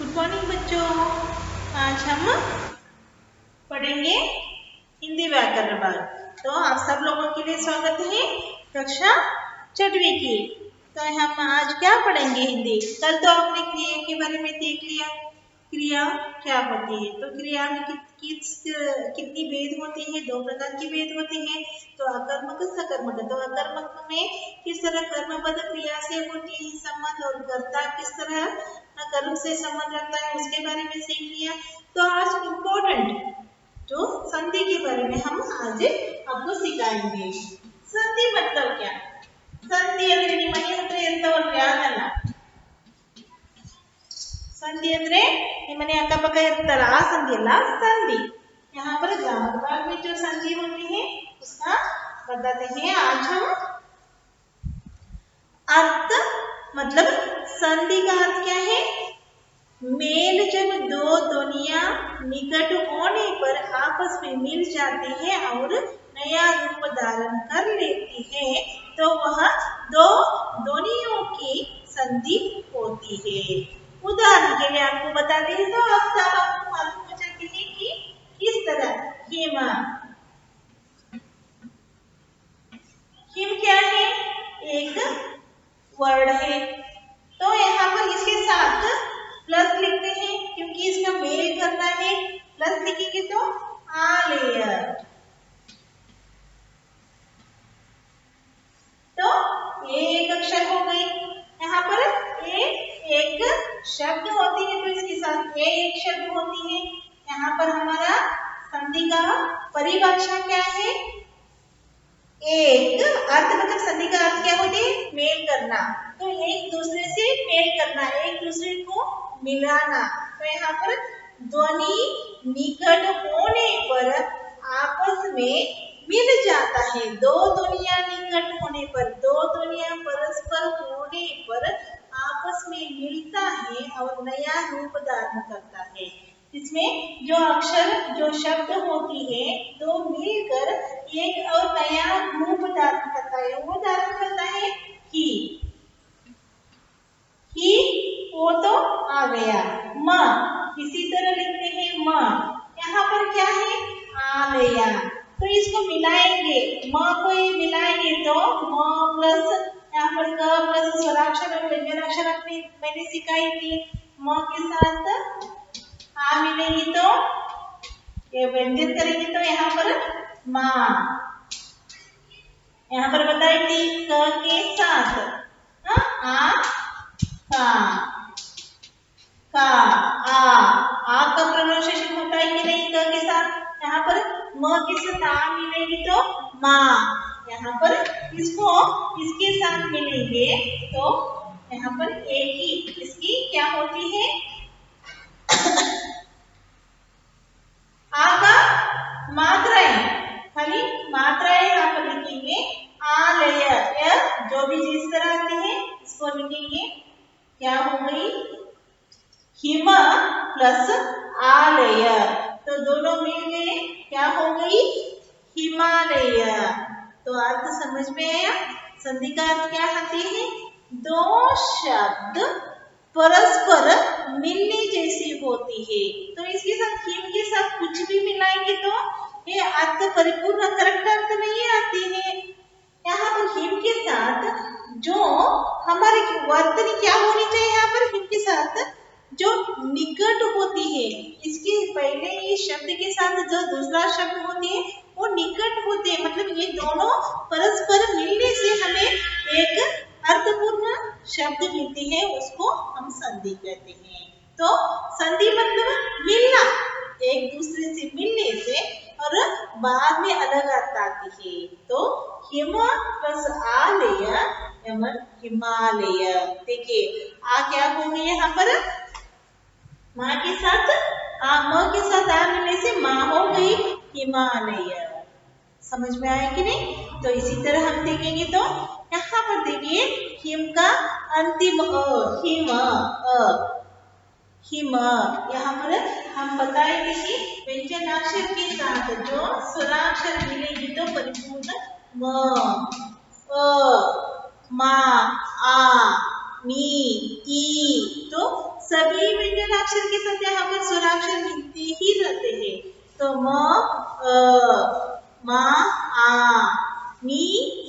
Good morning बच्चों। आज हम पढ़ेंगे हिंदी व्याकरण भाग। तो आप सब लोगों के लिए स्वागत है कक्षा 6वीं की। तो हम आज क्या पढ़ेंगे हिंदी। कल तो आपने क्रिया के बारे में देख लिया, क्रिया क्या होती है। तो क्रिया में कितनी भेद होती है, 2 प्रकार की भेद होती है। तो अकर्मक सकर्मक। तो अकर्मक में किस तरह कर्मपद क्रिया से होती है संबंध, और कर्ता किस तरह कर्म से संबंध रखता है, उसके बारे में सीख लिया। तो आज इम्पोर्टेंट जो संधि के बारे में हम आज आपको सिखाएंगे। संधि मतलब क्या। संधि ಅಂದ್ರೆ ನಿಮಗೆ ಹತ್ರ ಇರ್ತವಲ್ಲ ಯಾರಲ್ಲ संधि ಅಂದ್ರೆ निम्मने अक्कपक्क इर्तारಲ್ಲ आ संधि अल्ल संधि। यहाँ पर ग्रामर भाग में जो संधि होती है उसका बताते हैं आज हम। अर्थ मतलब संधि का अर्थ क्या है। मेल जब 2 ध्वनियां निकट होने पर आपस में मिल जाती है और नया रूप धारण कर लेती है तो वह 2 ध्वनियों की संधि होती है। उदाहरण के लिए आपको बता दें तो अब सब आपको मालूम हो जाती है कि किस तरह हिम। हिम क्या है, एक वर्ड है। तो यहाँ पर इसके साथ प्लस लिखते हैं क्योंकि इसका मेल करना है। प्लस लिखेंगे तो आलेयर। तो ये एक अक्षर हो गई। यहाँ पर ए एक शब्द होती है तो इसके साथ ए एक शब्द होती है। यहाँ पर हमारा संधि का परिभाषा क्या है। एक अर्थ मतलब संधि का अर्थ क्या होती है, मेल करना। तो एक दूसरे से मेल करना, एक दूसरे को मिलाना। तो यहाँ पर ध्वनि निकट होने पर आपस में मिल जाता है। 2 ध्वनियां निकट होने पर, 2 ध्वनियां परस्पर होने पर आपस में मिलता है और नया रूप धारण करता है। इसमें जो अक्षर जो शब्द होती है 2 मिलकर एक और नया रूप धारण करता है। वो धारण करता है ही वो तो आ गया। म इसी तरह लिखते हैं म। यहाँ पर क्या है, आलया। तो इसको मिलाएंगे, म को ये मिलाएंगे तो म प्लस यहाँ पर क प्लस स्वराक्षर और व्यंजनाक्षर मैंने सिखाई थी। म के साथ आ मिलेगी तो ये व्यंजन करेंगे तो यहाँ पर माँ। यहाँ पर बताई थी क के साथ आ का आ का प्रोनाउंसिएशन होता है कि नहीं क के साथ। यहाँ पर म के साथ आ मिलेगी तो माँ। यहाँ पर इसको इसके साथ मिलेंगे तो यहाँ पर एक ही इसकी क्या होती है, आ का मात्राएं, खाली मात्राएं यहाँ पर लिखेंगे। आलय जो भी जिस तरह आती है इसको लिखेंगे। क्या हो गई, हिम प्लस आलय। तो दोनों मिल गए, क्या हो गई, हिमालय। तो अर्थ समझ में आया। संधि का अर्थ क्या आती है, 2 शब्द परस्पर मिलने जैसी होती है। तो इसके साथ हिम के साथ कुछ भी मिलाएंगे तो ये अर्थ परिपूर्ण करेक्ट अर्थ नहीं आती है। यहाँ पर हिम के साथ जो हमारी वर्तनी क्या होनी चाहिए, यहाँ पर हिम के साथ जो निकट होती है, इसके पहले ये शब्द के साथ जो दूसरा शब्द होती है वो निकट होते हैं। मतलब ये दोनों परस्पर मिलने से हमें एक अर्थपूर्ण शब्द मिलती है, उसको हम संधि कहते हैं। तो संधि मतलब मिलना, एक दूसरे से मिलने से और बाद में अलग अर्थ आती है। तो हिम प्लस आलय हिमालय। देखिए आ क्या हो गई यहाँ पर, माँ के साथ म के साथ आ मिलने से माँ हो गई हिमालय। समझ में आया कि नहीं। तो इसी तरह हम देखेंगे तो यहाँ पर देखिए हिम का अंतिम हिम हिम। यहाँ पर हम बताएंगे कि व्यंजनाक्षर के साथ जो स्वराक्षर मिलेगी तो परिपूर्ण म मा आ मी ई। तो सभी व्यंजनाक्षर के साथ यहाँ पर स्वराक्षर मिलते ही रहते हैं। तो म, अ, मा, आ, मी,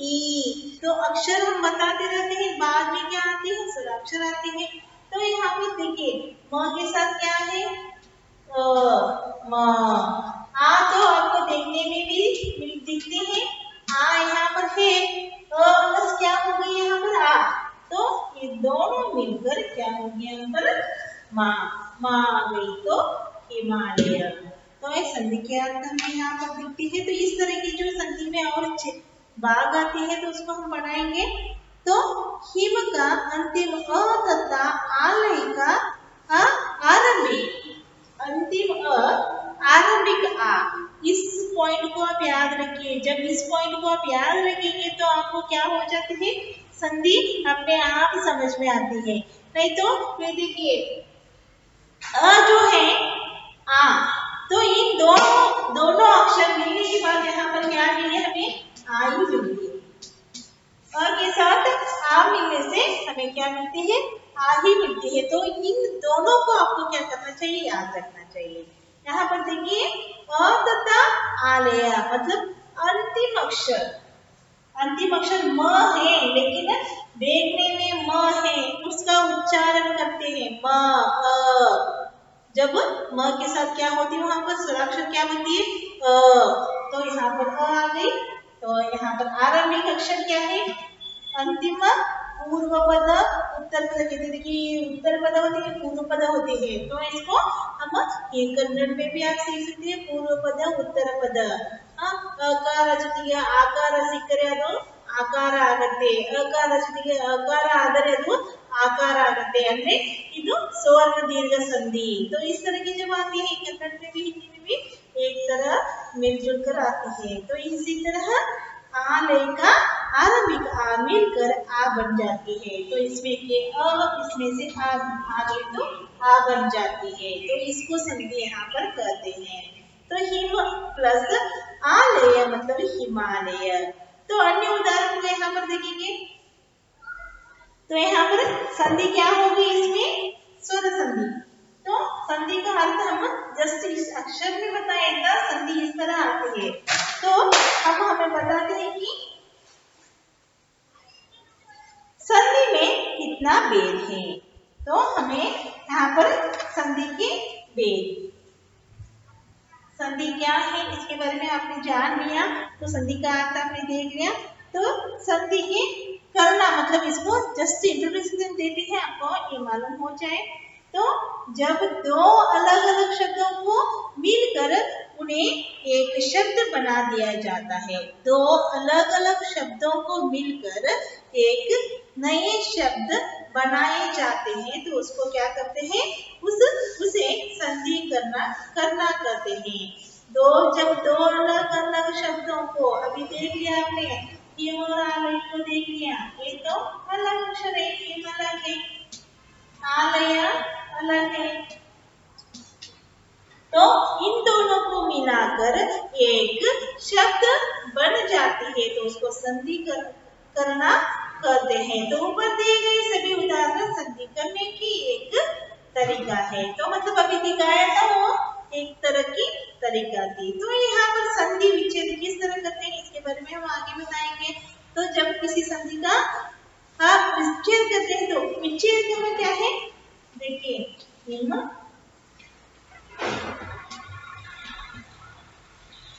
ई, तो अक्षर हम बताते रहते हैं, बाद में क्या आते हैं, स्वराक्षर आते हैं। तो यहाँ पर देखिए म के साथ क्या है, म, आ तो आपको देखने में भी दिखते हैं, आ यहाँ पर है, प्लस क्या हो गई यहाँ पर आ, तो ये दोनों मिलकर क्या हो गया यहाँ पर माँ, माँ आ गई, तो हिमालय। तो एक संधि के अर्थ हमें यहाँ पर दिखती है। तो इस तरह की जो संधि में और भाग आती है तो उसको हम पढ़ाएंगे। तो हिम का अंतिम अ तथा आलय का आरंभिक, अंतिम अ आरंभिक आ, इस पॉइंट को आप याद रखिए। जब इस पॉइंट को आप याद रखेंगे तो आपको क्या हो जाती है, संधि अपने आप समझ में आती है। नहीं तो फिर देखिए अ जो है आ, तो इन दोनों अक्षर मिलने के बाद यहाँ पर क्या मिले, हमें आ ही मिलती है। अ के साथ आ मिलने से हमें क्या मिलती है, आ ही मिलती है। तो इन दोनों को आपको क्या करना चाहिए, याद रखना चाहिए। यहाँ पर देखिए अ तथा आलय मतलब अंतिम अक्षर, अंतिम अक्षर म है लेकिन देखने में म है, उसका उच्चारण करते हैं म, अ। जब म के साथ क्या होती है, वहां पर स्वराक्षर क्या बनती है, अ। तो यहाँ पर अ आ गई। तो यहाँ पर आरंभिक अक्षर क्या है, अंतिम पूर्व पद उत्तर पद कहते हैं कि उत्तर पद होते हैं, पूर्व पद होते हैं। तो इसको हम कन्नड़ में भी आप सीख सकते हैं, पूर्व पद उत्तर पद। अकार ಜೊತೆಗೆ ಆಕಾರ ಸಿಕ್ಕರೆ ಅದು ಆಕಾರ ಆಗುತ್ತೆ, ಅಕಾರ ಜೊತೆಗೆ ಅಕಾರ ಆದರೆ ಅದು आकार आते ಅಂದ್ರೆ ಇದು स्वर्ण दीर्घ संधि। तो इस तरह की जब आती है कन्नड़ में भी हिंदी में भी एक तरह मिलजुल कर आती है। तो इसी तरह आलय का आरंभिक आ मिलकर आ बन जाती है। तो इसमें के अ, इसमें से आ गई तो आ बन जाती है। तो इसको संधि यहाँ पर कहते हैं। तो हिम प्लस आलय मतलब हिमालय। तो अन्य उदाहरण को यहाँ पर देखेंगे। तो यहाँ पर संधि क्या होगी, इसमें स्वर संधि। तो संधि का अर्थ हम जस्ट इस अक्षर में बताया था, संधि इस तरह आती है। तो अब हमें बताते हैं कि संधि में कितना भेद है। तो हमें यहाँ पर संधि के भेद, संधि क्या है इसके बारे में आपने जान लिया। तो संधि का अर्थ आपने देख लिया। तो संधि के करना मतलब इसको जस्ट इंट्रोडक्शन देते हैं, आपको ये मालूम हो जाए। तो जब दो अलग अलग शब्दों को मिलकर उन्हें एक शब्द बना दिया जाता है, दो अलग अलग शब्दों को मिलकर एक नए शब्द बनाए जाते हैं, तो उसको क्या करते हैं, उसे संधि करना कहते हैं। जब दो अलग अलग शब्दों को, अभी देख लिया आपने हिम और आलय को देख लिया, ये तो अलग अक्षर है, हिम अलग है, आलय अलग है। तो इन दोनों को मिलाकर एक शब्द बन जाती है, तो उसको संधि करना कहते हैं। तो ऊपर दिए गए सभी उदाहरण संधि करने की एक तरीका है। तो मतलब अभी दिखाया था वो एक तरह की तरीका थी। तो यहाँ पर संधि विच्छेद किस तरह करते हैं इसके बारे में हम आगे बताएंगे। तो जब किसी संधि का आप विच्छेद करते हैं, तो विच्छेद में क्या है, देखिए हिम,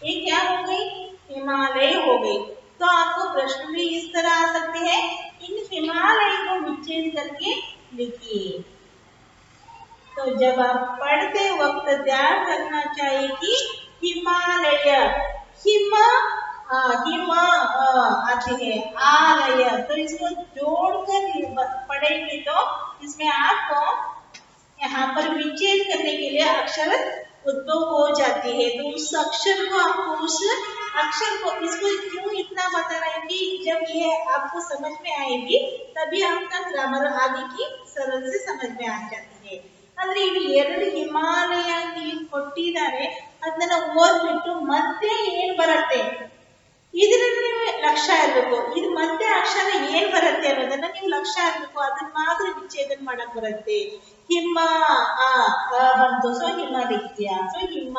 ये क्या हो गई, हिमालय हो गई। तो आपको प्रश्न भी इस तरह आ सकते हैं, इन हिमालय को विच्छेद करके लिखिए। तो जब आप पढ़ते वक्त ध्यान रखना चाहिए कि हिमालय, हिम आते हैं, आलय, तो इसको जोड़कर पढ़ेंगे तो इसमें आपको यहाँ पर विच्छेद करने के लिए अक्षर उद्भव हो जाती है। तो उस अक्षर को आपको, उस अक्षर को, इसको क्यों इतना बता रहे हैं कि जब ये आपको समझ में आएगी तभी आपका ग्रामर आगे की सरल से समझ में आ जाती है। ಅಂದ್ರೆ ಇಲ್ಲಿ ಎರಡು ಹಿಮಾಲಯ ಅಂತ ಕೊಟ್ಟಿದ್ದಾರೆ, ಅದನ್ನ ಓದ್ಬಿಟ್ಟು ಮತ್ತೆ ಏನ್ ಬರುತ್ತೆ, ಇದರಲ್ಲಿ ಲಕ್ಷ್ಯ ಇರಬೇಕು. ಇದು ಮತ್ತೆ ಅಕ್ಷರ ಏನ್ ಬರುತ್ತೆ ಅನ್ನೋದನ್ನ ನೀವು ಲಕ್ಷ್ಯ ಇರಬೇಕು. ಅದನ್ನ ಮಾತ್ರ ವಿಚ್ಛೇದನ ಮಾಡಕ್ ಬರುತ್ತೆ. ಹಿಮ आ ಬಂತು, सो हिम लिख दिया. सो हिम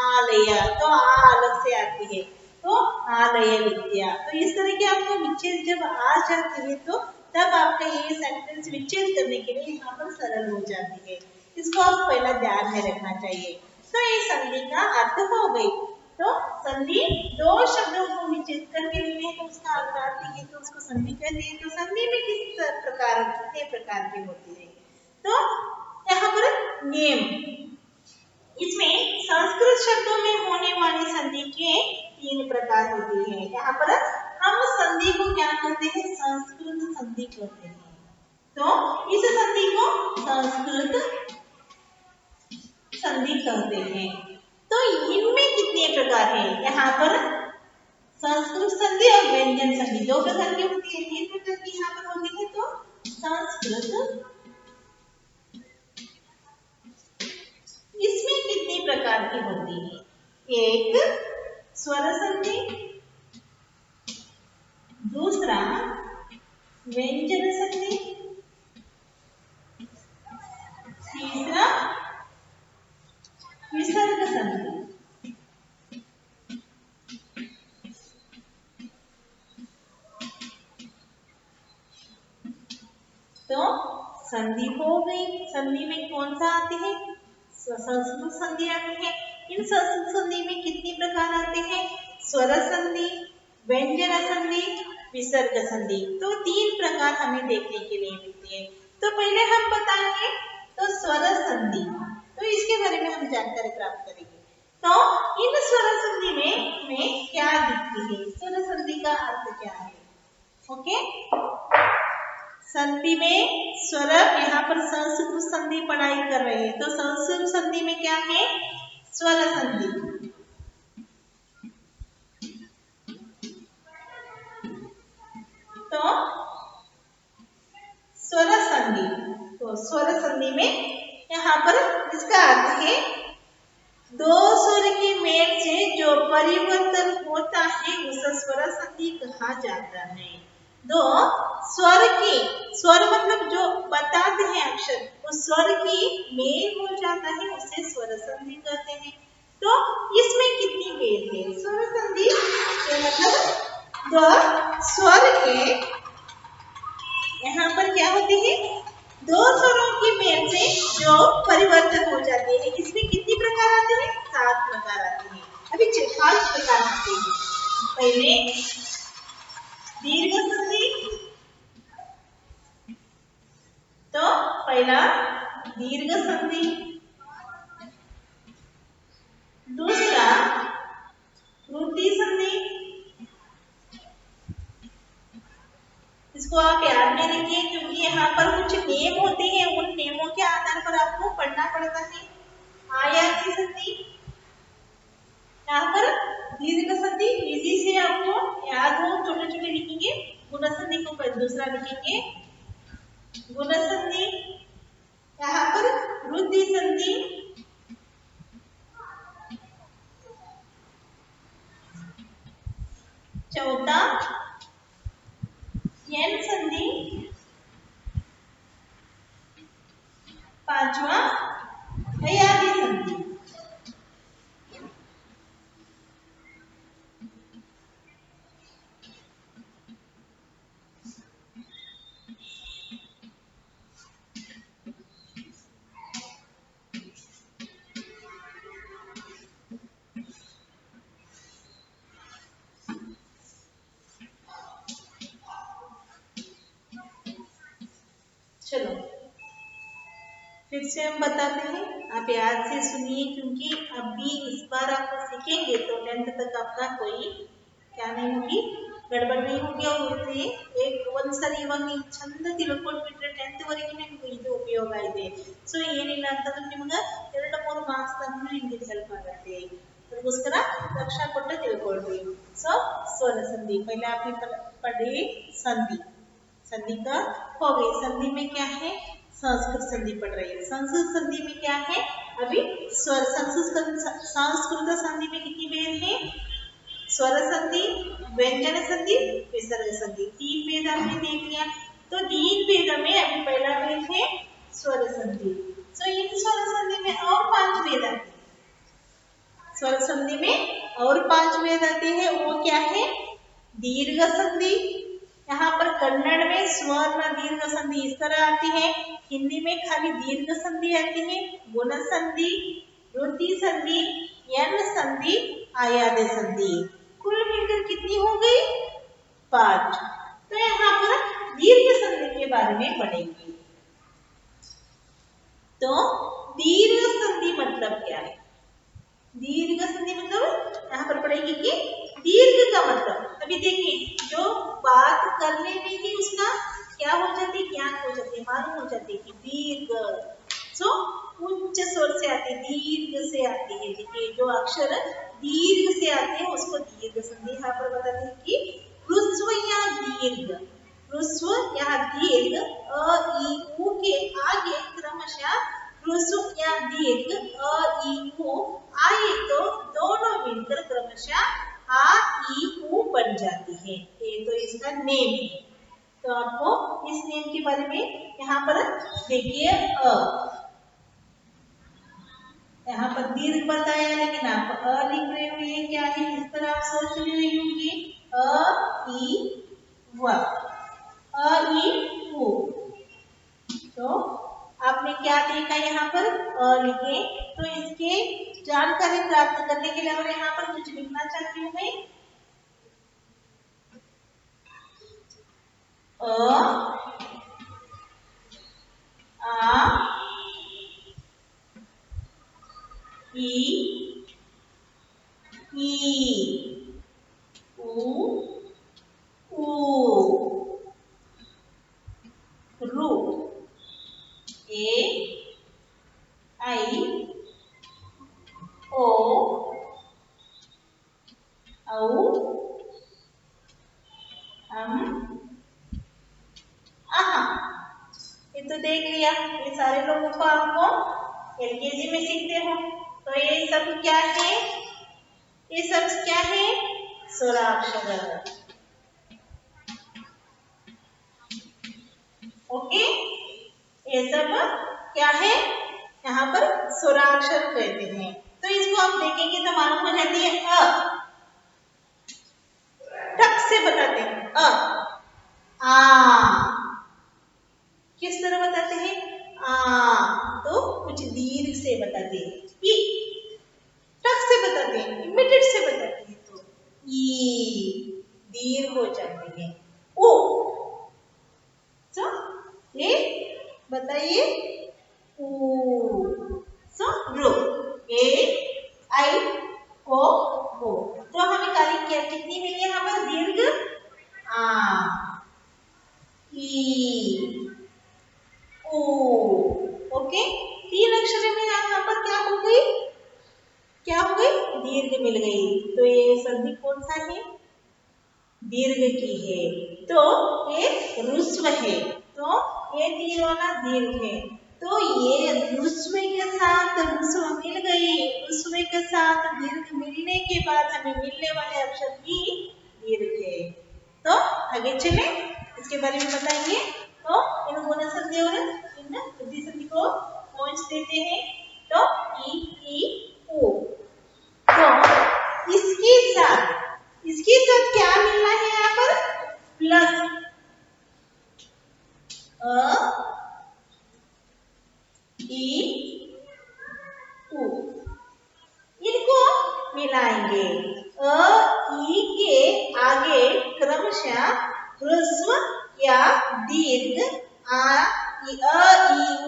आलय, तो आ अलग से आती है, तो आलय लिख दिया. तो इस तरह के आपको विच्छेद जब आ जाती है तो तब आपका ये सेंटेंस विच्छेद करने के लिए यहाँ पर सरल हो जाती है. इसको आप पहला ध्यान में रखना चाहिए. तो ये संधि का अर्थ हो गई. तो संधि दो शब्दों को विच्छेद करके लेने तो उसका अर्थ आती है, तो उसको संधि कहते हैं. तो संधि में कितने प्रकार की होती है. तो यहाँ पर नेम, इसमें संस्कृत शब्दों में होने वाली संधि के 3 प्रकार होती है. यहाँ पर हम संधि को क्या कहते हैं, संस्कृत संधि कहते हैं. तो इस संधि को संस्कृत संधि कहते हैं. तो इनमें कितने प्रकार हैं. यहाँ पर संस्कृत संधि और व्यंजन संधि 2 प्रकार की होती है. 3 प्रकार की यहाँ पर होती है. तो संस्कृत, इसमें कितनी प्रकार की होती है. एक स्वर संधि, दूसरा व्यंजन संधि, तीसरा विसर्ग संधि. तो संधि हो गई. संधि में कौन सा आती है, संस्कृत संधि आती है. इन संस्कृत संधि में कितनी प्रकार आते हैं, स्वर संधि, व्यंजन संधि, विसर्ग संधि. तो 3 प्रकार हमें देखने के लिए मिलते हैं. तो पहले हम बताएंगे तो स्वर संधि, तो इसके बारे में हम जानकारी प्राप्त करेंगे. तो इन स्वर संधि में क्या दिखती है, स्वर संधि का अर्थ क्या है. ओके, संधि में स्वर, यहाँ पर संस्कृत संधि पढ़ाई कर रहे हैं. तो संस्कृत संधि में क्या है, स्वर संधि. तो स्वर संधि, तो स्वर संधि में यहाँ पर इसका अर्थ है 2 स्वर की मेल से जो परिवर्तन होता है उसे स्वर संधि कहा जाता है. 2 स्वर की, स्वर मतलब जो बताते हैं अक्षर, उस स्वर की मेल हो जाता है उसे स्वर संधि कहते हैं. तो इसमें कितनी मेल है, स्वर संधि के मतलब 2 स्वर के, यहाँ पर क्या होती है, 2 स्वरों की मेल से जो परिवर्तन हो जाते हैं. इसमें कितनी प्रकार आते हैं, 7 प्रकार आते हैं. अभी 5 प्रकार आते हैं. पहले दीर्घ संधि, तो पहला दीर्घ संधि, दूसरा वृद्धि संधि. इसको आप याद में रखिए क्योंकि यहाँ पर कुछ नियम होते हैं, उन नियमों के आधार पर आपको पढ़ना पड़ता है. आयाती संधि, यहाँ पर दीर्घ संधि इजी से आपको याद हो, छोटे छोटे लिखेंगे. गुण संधि को दूसरा लिखेंगे गुण संधि. यहाँ पर वृद्धि संधि, चौथा यन संधि, 5वां हयाती संधि. चलो फिर से हम बताते हैं, आप याद से सुनिए क्योंकि अभी इस बार आप सीखेंगे तो 10th तक आपका कोई क्या नहीं होगी, गड़बड़ नहीं होगी. और वैसे एक ಒಂದ್ಸರಿ ಇವಾಗ ನೀವು ಚಂದ ತಿಳ್ಕೊಂಡ್ಬಿಟ್ರೆ 10th ವರೆಗೆ ನಿಮಗೆ ಇದು ಉಪಯೋಗ ಇದೆ. ಸೊ ಏನಿಲ್ಲ ಅಂತಂದ್ರೆ ನಿಮಗೆ 2-3 ಮಾರ್ಕ್ಸ್ ತನಕ ನಿಮಗೆ ಇದು ಹೆಲ್ಪ್ ಆಗುತ್ತೆ. ಅದಕ್ಕೋಸ್ಕರ ಲಕ್ಷ್ಯ ಕೊಟ್ಟು ತಿಳ್ಕೊಳ್ರಿ. ಸೊ स्वर संधि पहले आपने पढ़ी संधि, संधि का हो गई. संधि में क्या है, संस्कृत संधि पढ़ रही है. संस्कृत संधि में क्या है, अभी स्वर संस्कृत संधि में कितनी मेल है, स्वर संधि, व्यंजन संधि, विसर्ग संधि, 3 भेद आपने देख लिया। तो 3 भेद में अभी पहला भेद है स्वर संधि। तो इन स्वर संधि में और 5 भेद आते हैं। स्वर संधि में और 5 भेद आते हैं। वो क्या है? दीर्घ संधि। यहाँ पर कन्नड़ में स्वर्ण दीर्घ संधि इस तरह आती है, हिंदी में खाली दीर्घ संधि आती है। गुण संधि, वृद्धि संधि, यण संधि, आयाद संधि, कुल मिलकर कितनी हो गई? 5। तो यहाँ पर दीर्घ संधि के बारे में पढ़ेंगे। तो दीर्घ संधि मतलब क्या है? दीर्घ संधि मतलब यहाँ पर पढ़ेंगे कि दीर्घ का मतलब, अभी देखिए जो बात करने में ही उसका क्या हो जाती है, ज्ञान हो जाती है, मालूम हो जाती है कि दीर्घ। सो उच्च स्वर से आती है, दीर्घ से आती है। देखिए जो अक्षर दीर्घ से आते हैं उसको दीर्घ संधि यहाँ पर बताते हैं कि ह्रस्व या दीर्घ। ह्रस्व या दीर्घ अ ई उ के आगे क्रमशः ह्रस्व या दीर्घ अ ई उ आए तो दोनों मिलकर क्रमशः आ ई उ बन जाती है। ये तो इसका नेम है। तो आपको इस नेम के बारे में यहाँ पर देखिए यहाँ पर दीर्घ बताया, लेकिन आप अ लिख रहे हो, ये क्या है? इस तरह आप सोच रहे होंगे अ ई व, अ ई उ। तो आपने क्या देखा यहाँ पर? अ लिखे। तो इसके जानकारी प्राप्त करने के लिए अगर यहाँ पर कुछ लिखना चाहती हूँ मैं, अ आ ई उ रू, ए आई ओ औ आहा। ये तो देख लिया, ये सारे लोगों को आपको एलकेजी में सीखते हो। तो ये सब क्या है? ये सब क्या है? स्वराक्षर। ओके, ये सब क्या है? यहाँ पर स्वराक्षर कहते हैं। तो इसको आप देखेंगे तो मालूम हो जाती है अ, टक से बताते हैं अ, आ किस तरह बताते हैं? आ तो कुछ दीर्घ से बताते हैं, ई टक से बताते हैं, इमीडिएट से बताते हैं तो ई दीर्घ हो जाते हैं। ओ तो ये बताइए ऊ, सो रो, ए आई ओ ओ। तो हमें खाली क्या कितनी मिली यहाँ पर? दीर्घ आ ई ओ। ओके, 3 अक्षर में यहाँ पर क्या हो गई? क्या हो गई? दीर्घ मिल गई। तो ये संधि कौन सा है? दीर्घ की है। तो ये ह्रस्व है। तो ये 3 वाला दीर्घ है। तो ये ह्रस्व के साथ ह्रस्व मिल गई, ह्रस्व के साथ दीर्घ मिलने के बाद हमें मिलने वाले अक्षर भी दीर्घ है। तो आगे चले, इसके बारे में बताएंगे। तो इन गुण संधि और इन वृद्धि संधि को पहुंच देते हैं। तो ई उ। तो इसके साथ क्या मिलना है यहाँ पर? प्लस अ ई उ, इनको मिलाएंगे। अ ई के आगे क्रमशः ह्रस्व या दीर्घ आ ई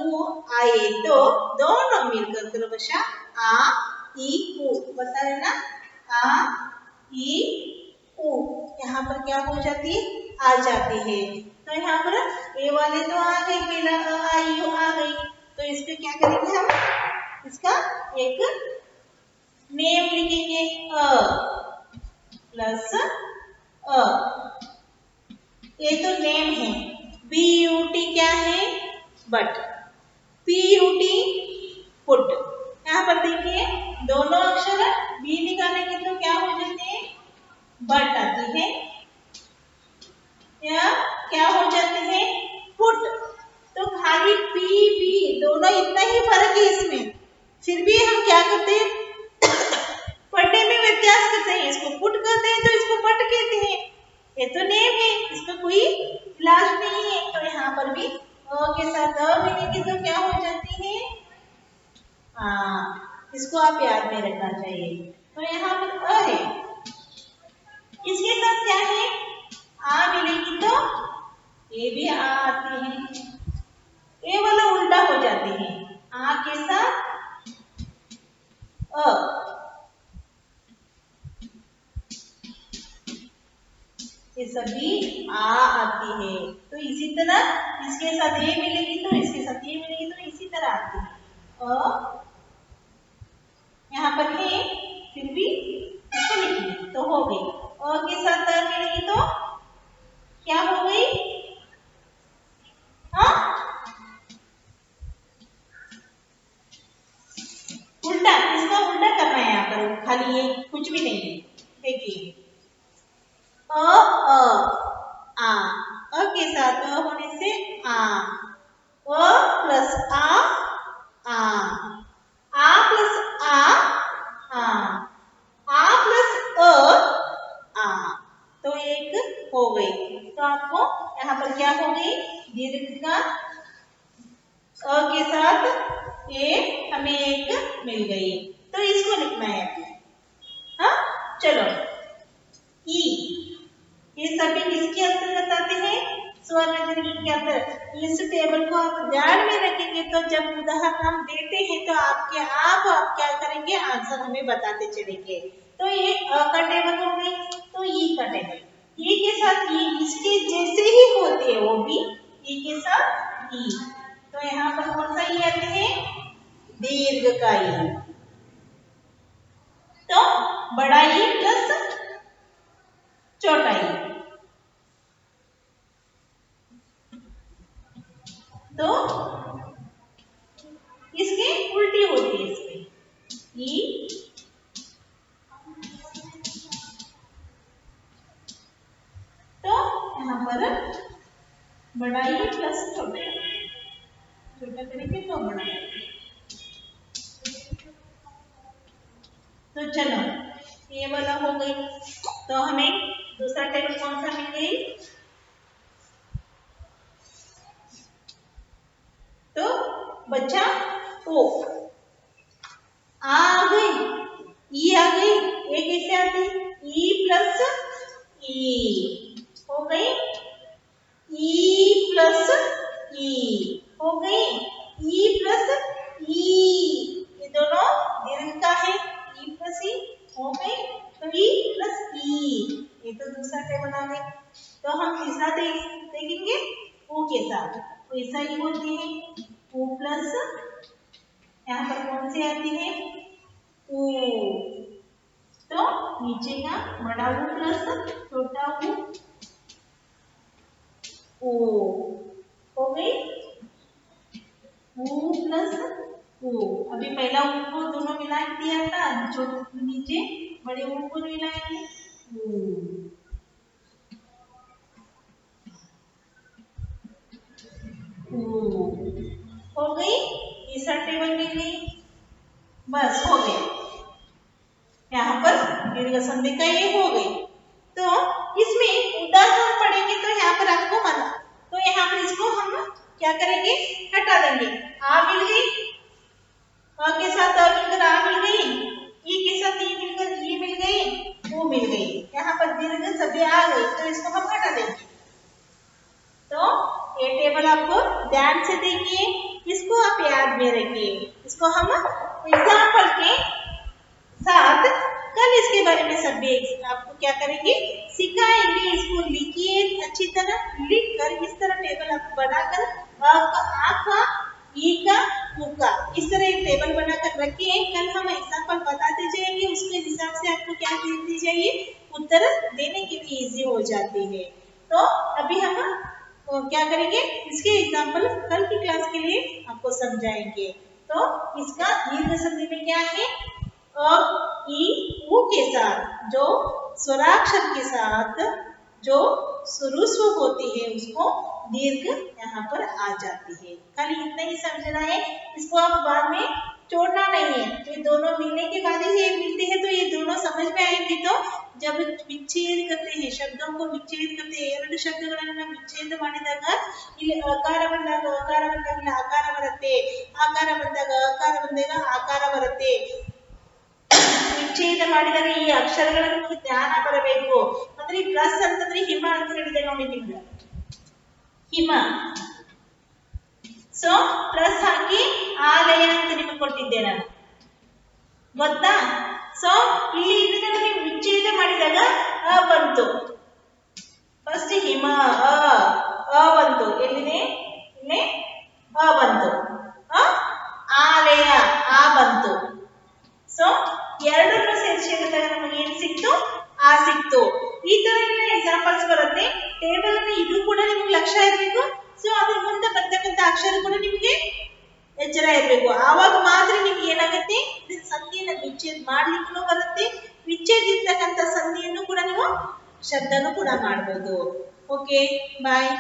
उ आए तो दोनों मिलकर क्रमशः आ ई उ, बताए ना? आ ई उ यहाँ पर क्या हो जाती है? आ जाती है। तो यहाँ पर ए वाले तो आ गई, पहला अ आई उ आ गई। तो इसको क्या करेंगे हम? इसका एक नेम लिखेंगे, अ प्लस अ। ये तो नेम है। बी यू टी क्या है? But. P U T put. यहाँ पर देखिए दोनों अक्षर बी निकालेंगे तो क्या हो जाते हैं? फिर भी हम क्या करते हैं, पढ़ने में व्यत्यास करते हैं, इसको पुट कहते हैं तो इसको पट कहते हैं। ये तो नेम है, इसका कोई इलाज नहीं है। तो यहाँ पर भी अ के साथ अ मिलेगी तो क्या हो जाती है, इसको आप याद में रखना चाहिए। तो यहाँ पर अ है, इसके साथ क्या है, आ मिलेगी तो ये भी आ आती है, ये वाला उल्टा हो जाते हैं, आ के साथ अ, ये सभी आ आती है। तो इसी तरह इसके साथ ये मिलेगी तो इसके साथ ये मिलेगी तो इसी तरह आती है। अ यहाँ पर है, फिर भी इसको लिखेंगे तो हो गई। अ के साथ अ मिलेगी तो क्या हो गई, उल्टा, इसका उल्टा करना है यहाँ पर, खाली ये कुछ भी नहीं है। देखिए आ, अ के साथ अ होने से आ, अ प्लस आ प्लस आ प्लस आ, तो एक हो गई। तो आपको यहाँ पर क्या हो गई, दीर्घ का अ के साथ ये हमें एक मिल गई। तो इसको लिखना है अभी। हाँ चलो, ई, ये सभी किसके अंतर्गत आते हैं, स्वर्ण दीर्घ के अंदर। इस टेबल को आप ध्यान में रखेंगे तो जब उदाहरण हम देते हैं तो आपके आप क्या करेंगे, आंसर हमें बताते चलेंगे। तो ये अ का टेबल हो गई, तो ई का टेबल, ई के साथ ई इसके जैसे ही होते हैं वो भी ई के साथ ई। तो यहाँ पर कौन सा ई आते हैं, दीर्घ का ई। तो बड़ा ई प्लस छोटा ई, तो इसकी उल्टी होती है, इसमें ई तो यहाँ पर बड़ा ई प्लस छोटा ई, छोटा करेंगे तो बड़ा ई। तो चलो ये वाला हो गई। तो हमें दूसरा टेबल कौन सा मिल गई, तो बच्चा ओ, आ गई, ई आ गई, ये कैसे आती, ई प्लस ई हो गई, ई प्लस ई हो गई, ई प्लस ई, ये दोनों दीर्घ का है, ई प्लस ई हो गई। तो ई प्लस ई, ये तो दूसरा टेबल आ गई। तो हम तीसरा देखेंगे ओ के साथ, तो ऐसा ही होती है, ओ प्लस, यहाँ पर कौन सी आती है, ओ, तो नीचे का बड़ा ओ प्लस छोटा ओ हो गई, ओ प्लस ओ। अभी पहला ओ को दोनों मिला दिया था, जो नीचे बड़े ओ को मिलाएंगे, ओ हो गई, तीसरा टेबल मिल गई, बस हो गया। यहाँ पर दीर्घ संधि का ये हो गई। तो इसमें उदाहरण पढ़ेंगे तो यहाँ पर आपको माना, तो यहाँ पर इसको हम क्या करेंगे, हटा देंगे। आ मिल गई, अ के साथ अ मिलकर आ मिल गई, ई के साथ ई मिलकर ई मिल गई, ओ मिल गई। यहाँ पर दीर्घ संधि आ गई तो इसको हम हटा देंगे। तो ये टेबल आपको ध्यान से देखिए, इसको आप याद में रखिए। इसको हम एग्जाम्पल के साथ कल इसके बारे में सभी आपको क्या करेंगे, सिखाएंगे। इसको लिखिए अच्छी तरह, लिख कर इस तरह टेबल आप बनाकर आ का, ई का, उ का, इस तरह एक टेबल बनाकर रखिए। कल हम एग्जाम्पल बताते जाएंगे, उसके हिसाब से आपको क्या देती जाइए, उत्तर देने के लिए इजी हो जाती है। तो अभी हम क्या करेंगे, इसके एग्जाम्पल कल की क्लास के लिए आपको समझाएंगे। तो इसका दीर्घ संधि में क्या है, अ ई उ के साथ जो स्वराक्षर के साथ जो शुरुस्व होती है उसको दीर्घ यहाँ पर आ जाती है। खाली इतना ही समझना है, इसको आप बाद में छोड़ना नहीं है। ये दोनों मिलने के बाद ही ये मिलते हैं तो ये दोनों समझ में आएंगे। तो जब विच्छेद करते हैं, शब्दों को विच्छेद करते हैं, ಎರಡು ಶಬ್ದಗಳನ್ನು ವಿಚ್ಛೇದ ಮಾಡಿದಾಗ ಇಲ್ಲಿ ಅಕಾರ ಬಂದಾಗ ಆಕಾರ ಬರುತ್ತೆ, ಆಕಾರ ಬಂದಾಗ ಆಕಾರ ಬರುತ್ತೆ. ವಿಚ್ಛೇದ ಮಾಡಿದಾಗ ಈ ಅಕ್ಷರಗಳ ನಿಮಗೆ ಜ್ಞಾನ ಬರಬೇಕು. ಅಂದ್ರೆ ಪ್ಲಸ್ ಅಂತಂದ್ರೆ ಹಿಮ ಅಂತ ಹೇಳಿದೆ ನೋಡಿ ನಿಮ್ಗೆ, ಹಿಮ. ಸೊ ಪ್ಲಸ್ ಹಾಕಿ ಆಲಯ ಅಂತ ನಿಮಗೆ ಕೊಟ್ಟಿದ್ದೆ ನಾನು, ಗೊತ್ತಾ? ಸೊ ಇಲ್ಲಿ ಇದನ್ನ ನೀವು ವಿಚ್ಛೇದ ಮಾಡಿದಾಗ ಅ ಬಂತು. ಫಸ್ಟ್ ಹಿಮ ಅ ಬಂತು. ಎಲ್ಲಿದೆ? ಇಲ್ಲಿ ಅ ಬಂತು. ಆಲಯ ಆ ಬಂತು. ಸೊ ಎರಡನ್ನು ಸೇರಿಸಿದಾಗ ನಮಗೆ ಏನು ಸಿಕ್ತು? ಆ ಸಿಕ್ತು. ಈ ತರ ಎಕ್ಸಾಂಪಲ್ಸ್ ಬರುತ್ತೆ. ಟೇಬಲ್ ಅನ್ನು ಇದು ಕೂಡ ನಿಮ್ಗೆ ಲಕ್ಷ್ಯ ಇರಬೇಕು. ಸೊ ಅದ್ರ ಮುಂದೆ ಬರ್ತಕ್ಕಂಥ ಅಕ್ಷರ ಕೂಡ ನಿಮಗೆ ಎಚ್ಚರ ಇರಬೇಕು. ಆವಾಗ ಮಾತ್ರ ನಿಮ್ಗೆ ಏನಾಗುತ್ತೆ, ಸಂಧಿಯನ್ನು ವಿಚ್ಛೇದ ಮಾಡ್ಲಿಕ್ಕೂ ಬರುತ್ತೆ, ವಿಚ್ಛೇದ ಇರ್ತಕ್ಕಂಥ ಸಂಧಿಯನ್ನು ಕೂಡ ನೀವು ಶಬ್ದನೂ ಕೂಡ ಮಾಡ್ಬೋದು. ಓಕೆ, ಬಾಯ್.